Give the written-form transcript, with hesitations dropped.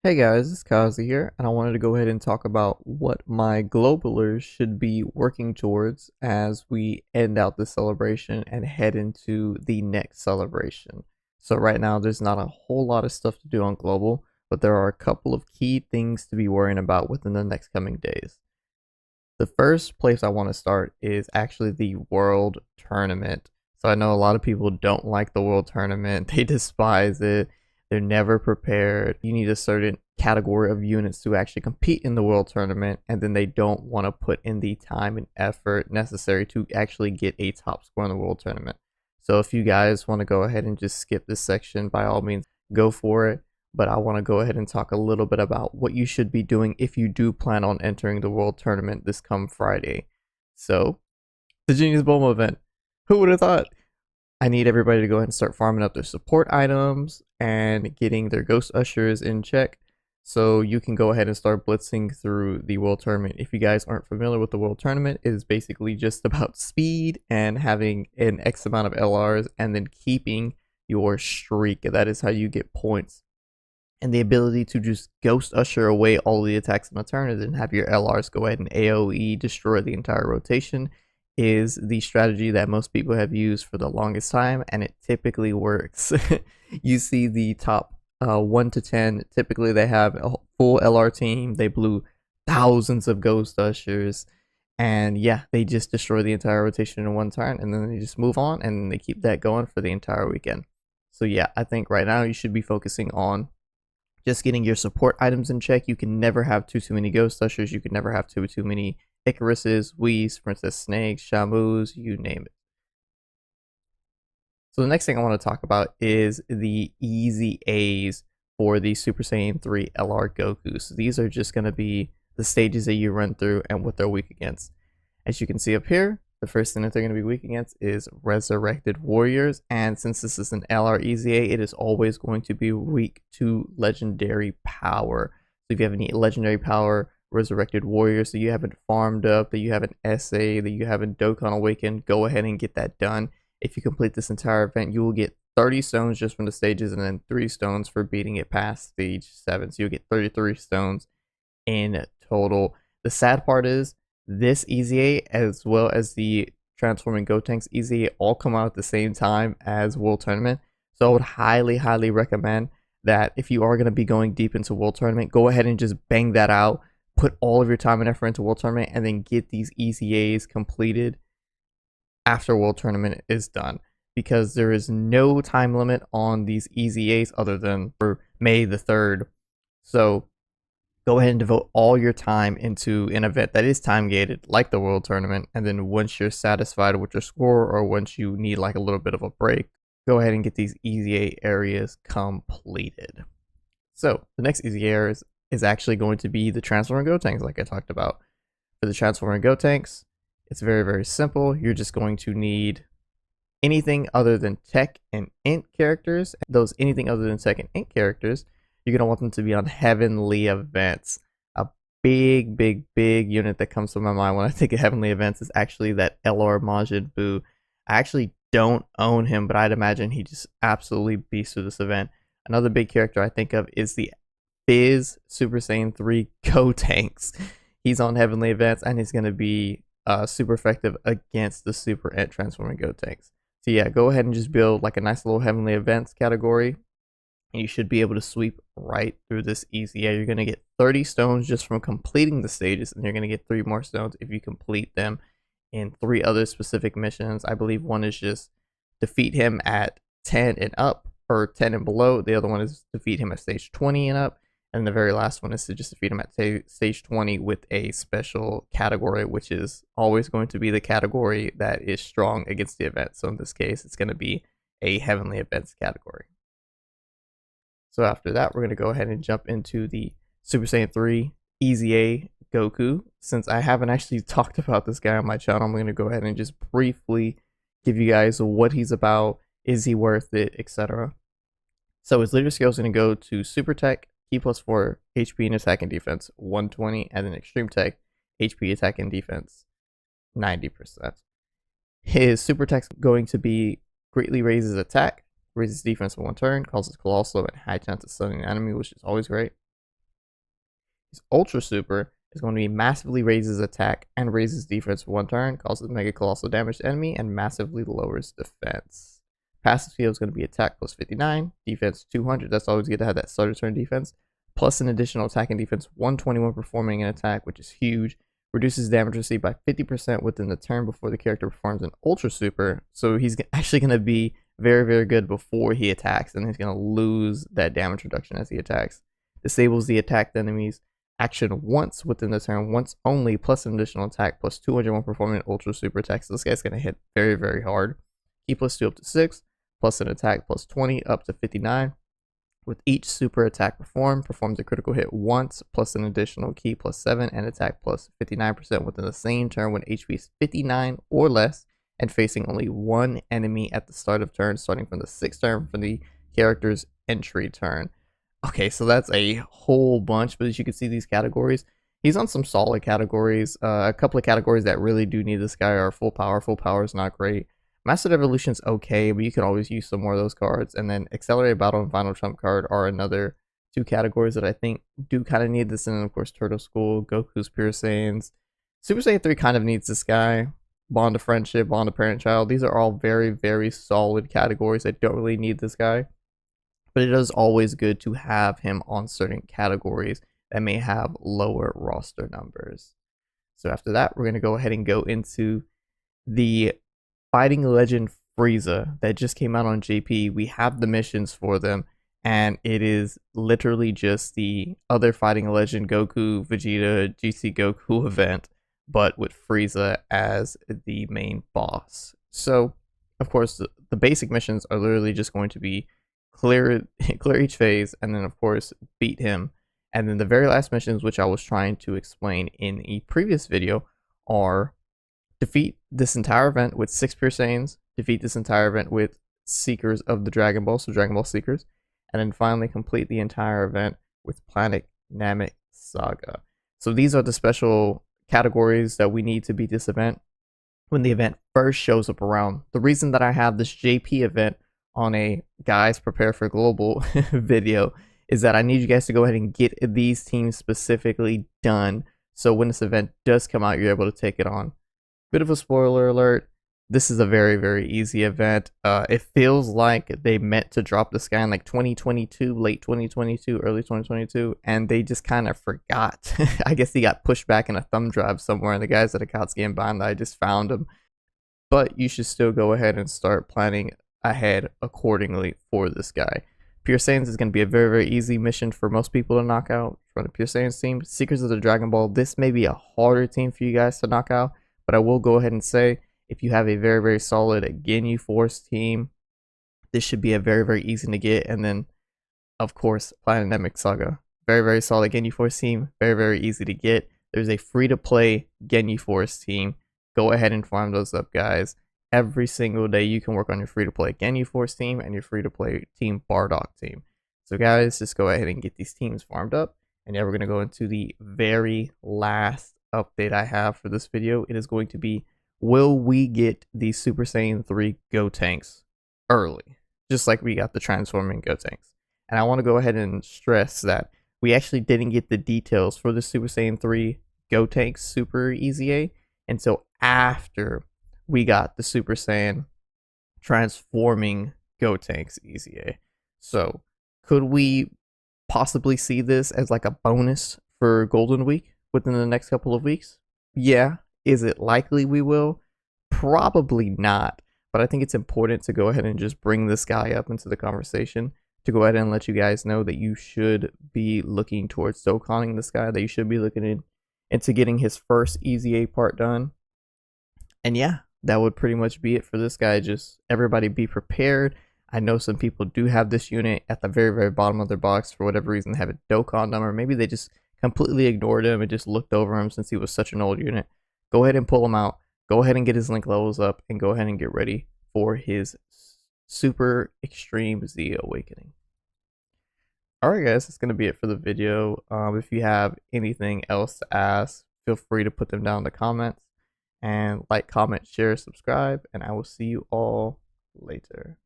Hey guys, it's Kazi here, and I wanted to go ahead and talk about what my globalers should be working towards as we end out this celebration and head into the next celebration. So right now there's not a whole lot of stuff to do on global, but there are a couple of key things to be worrying about within the next coming days. The first place I want to start is actually the World Tournament. So I know a lot of people don't like the World Tournament. They despise it. They're never prepared. You need a certain category of units to actually compete in the World Tournament, and then they don't want to put in the time and effort necessary to actually get a top score in the World Tournament. So if you guys want to go ahead and just skip this section, by all means, go for it. But I want to go ahead and talk a little bit about what you should be doing if you do plan on entering the World Tournament this come Friday. So, the Genius Bulma event. Who would have thought? I need everybody to go ahead and start farming up their support items and getting their Ghost Ushers in check so you can go ahead and start blitzing through the World Tournament. If you guys aren't familiar with the World Tournament, it is basically just about speed and having an X amount of LRs and then keeping your streak. That is how you get points, and the ability to just Ghost Usher away all the attacks in a turn and then have your LRs go ahead and AoE destroy the entire rotation is the strategy that most people have used for the longest time, and it typically works. You see the top 1 to 10, typically they have a full LR team, they blew thousands of Ghost Ushers, and yeah, they just destroy the entire rotation in one turn, and then they just move on, and they keep that going for the entire weekend. So yeah, I think right now you should be focusing on just getting your support items in check. You can never have too many Ghost Ushers. You can never have too many Icaruses, Whis, Princess Snakes, Shamus, you name it. So the next thing I want to talk about is the EZAs for the Super Saiyan 3 LR Goku. So these are just going to be the stages that you run through and what they're weak against. As you can see up here, the first thing that they're going to be weak against is Resurrected Warriors, and since this is an LR EZA, it is always going to be weak to Legendary Power. So if you have any Legendary Power Resurrected Warriors that you haven't farmed up, that you haven't SA, that you haven't Dokkan Awakened, go ahead and get that done. If you complete this entire event, you will get 30 stones just from the stages, and then 3 stones for beating it past stage 7. So you'll get 33 stones in total. The sad part is, this EZA as well as the Transforming Gotenks EZA all come out at the same time as World Tournament. So I would highly recommend that if you are going to be going deep into World Tournament, go ahead and just bang that out. Put all of your time and effort into World Tournament and then get these EZAs completed after World Tournament is done. Because there is no time limit on these EZAs other than for May the 3rd. So go ahead and devote all your time into an event that is time gated, like the World Tournament, and then once you're satisfied with your score, or once you need like a little bit of a break, go ahead and get these EZA areas completed. So the next EZA area is actually going to be the Transformer Gotenks, like I talked about. For the Transformer Gotenks, it's very simple. You're just going to need anything other than Tech and Int characters. Those anything other than Tech and Int characters, you're going to want them to be on Heavenly Events. A big unit that comes to my mind when I think of Heavenly Events is actually that LR Majin Buu. I actually don't own him, but I'd imagine he just absolutely beasts through this event. Another big character I think of is the Fizz Super Saiyan 3 Gotenks. He's on Heavenly Events, and he's going to be super effective against the Super Ent Transforming Gotenks. So yeah, go ahead and just build like a nice little Heavenly Events category, and you should be able to sweep right through this EZA. You're going to get 30 stones just from completing the stages, and you're going to get 3 more stones if you complete them in 3 other specific missions. I believe one is just defeat him at 10 and up, or 10 and below. The other one is defeat him at stage 20 and up. And the very last one is to just defeat him at stage 20 with a special category, which is always going to be the category that is strong against the event. So in this case, it's going to be a Heavenly Events category. So after that, we're going to go ahead and jump into the Super Saiyan 3 EZA Goku. Since I haven't actually talked about this guy on my channel, I'm going to go ahead and just briefly give you guys what he's about, is he worth it, etc. So his leader skill is going to go to Super Tech, Key plus 4, HP and attack and defense 120, and then Extreme Tech, HP attack and defense 90%. His Super Tech's going to be greatly raises attack, raises defense for 1 turn, causes colossal and high chance of stunning an enemy, which is always great. His Ultra Super is going to be massively raises attack and raises defense for 1 turn, causes mega colossal damage to enemy, and massively lowers defense. Passive skill is going to be attack plus 59, defense 200. That's always good to have that starter turn defense, plus an additional attack and defense 121 performing an attack, which is huge. Reduces damage received by 50% within the turn before the character performs an Ultra Super. So he's actually going to be very, very good before he attacks, and he's going to lose that damage reduction as he attacks. Disables the attacked enemy's action once within the turn, once only, plus an additional attack, plus 201 performing an Ultra Super attack. So this guy's going to hit very, very hard. Key plus 2 up to 6, plus an attack plus 20 up to 59. With each super attack performed, performs a critical hit once, plus an additional key plus 7, and attack plus 59% within the same turn when HP is 59 or less, and facing only 1 enemy at the start of turn, starting from the 6th turn from the character's entry turn. Okay, so that's a whole bunch, but as you can see, these categories, he's on some solid categories. A couple of categories that really do need this guy are full power. Full power is not great. Mastered Evolution's okay, but you can always use some more of those cards. And then Accelerated Battle and Final Trump card are another 2 categories that I think do kind of need this. And then, of course, Turtle School, Goku's Pure Saiyans. Super Saiyan 3 kind of needs this guy. Bond of Friendship, Bond of Parent-Child. These are all very, very solid categories that don't really need this guy. But it is always good to have him on certain categories that may have lower roster numbers. So after that, we're going to go ahead and go into the Fighting Legend Frieza that just came out on JP. We have the missions for them, and it is literally just the other Fighting Legend Goku, Vegeta, GC Goku event, but with Frieza as the main boss. So, of course, the basic missions are literally just going to be clear each phase, and then, of course, beat him. And then the very last missions, which I was trying to explain in a previous video, are defeat this entire event with 6 Pure Saiyans, defeat this entire event with Seekers of the Dragon Ball, so Dragon Ball Seekers, and then finally complete the entire event with Planet Namek Saga. So these are the special categories that we need to beat this event when the event first shows up around. The reason that I have this JP event on a Guys Prepare for Global video is that I need you guys to go ahead and get these teams specifically done, so when this event does come out, you're able to take it on. Bit of a spoiler alert, this is a very, very easy event. It feels like they meant to drop this guy in like 2022, late 2022, early 2022, and they just kind of forgot. I guess he got pushed back in a thumb drive somewhere, and the guys at Akatsuki and Bandai just found him. But you should still go ahead and start planning ahead accordingly for this guy. Pure Saiyans is going to be a very, very easy mission for most people to knock out. For the Pure Saiyans team, Seekers of the Dragon Ball, this may be a harder team for you guys to knock out. But I will go ahead and say, if you have a very, very solid Ginyu Force team, this should be a very, very easy to get. And then, of course, Planet Namek Saga. Very, very solid Ginyu Force team. Very, very easy to get. There's a free-to-play Ginyu Force team. Go ahead and farm those up, guys. Every single day, you can work on your free-to-play Ginyu Force team and your free-to-play Team Bardock team. So, guys, just go ahead and get these teams farmed up. And yeah, we're going to go into the very last update I have for this video. It is going to be, will we get the Super Saiyan 3 Gotenks early, just like we got the transforming Gotenks? And I want to go ahead and stress that we actually didn't get the details for the Super Saiyan 3 Gotenks Super EZA until after we got the Super Saiyan transforming Gotenks EZA. So could we possibly see this as like a bonus for Golden Week within the next couple of weeks? Yeah. Is it likely we will? Probably not. But I think it's important to go ahead and just bring this guy up into the conversation, to go ahead and let you guys know that you should be looking towards Dokkaning this guy, that you should be looking into getting his first EZA part done. And yeah, that would pretty much be it for this guy. Just everybody be prepared. I know some people do have this unit at the very, very bottom of their box for whatever reason. They have a Dokkan number. Maybe they just completely ignored him and just looked over him since he was such an old unit. Go ahead and pull him out. Go ahead and get his link levels up, and go ahead and get ready for his Super Extreme Z Awakening. Alright guys, that's going to be it for the video. If you have anything else to ask, feel free to put them down in the comments. And like, comment, share, subscribe, and I will see you all later.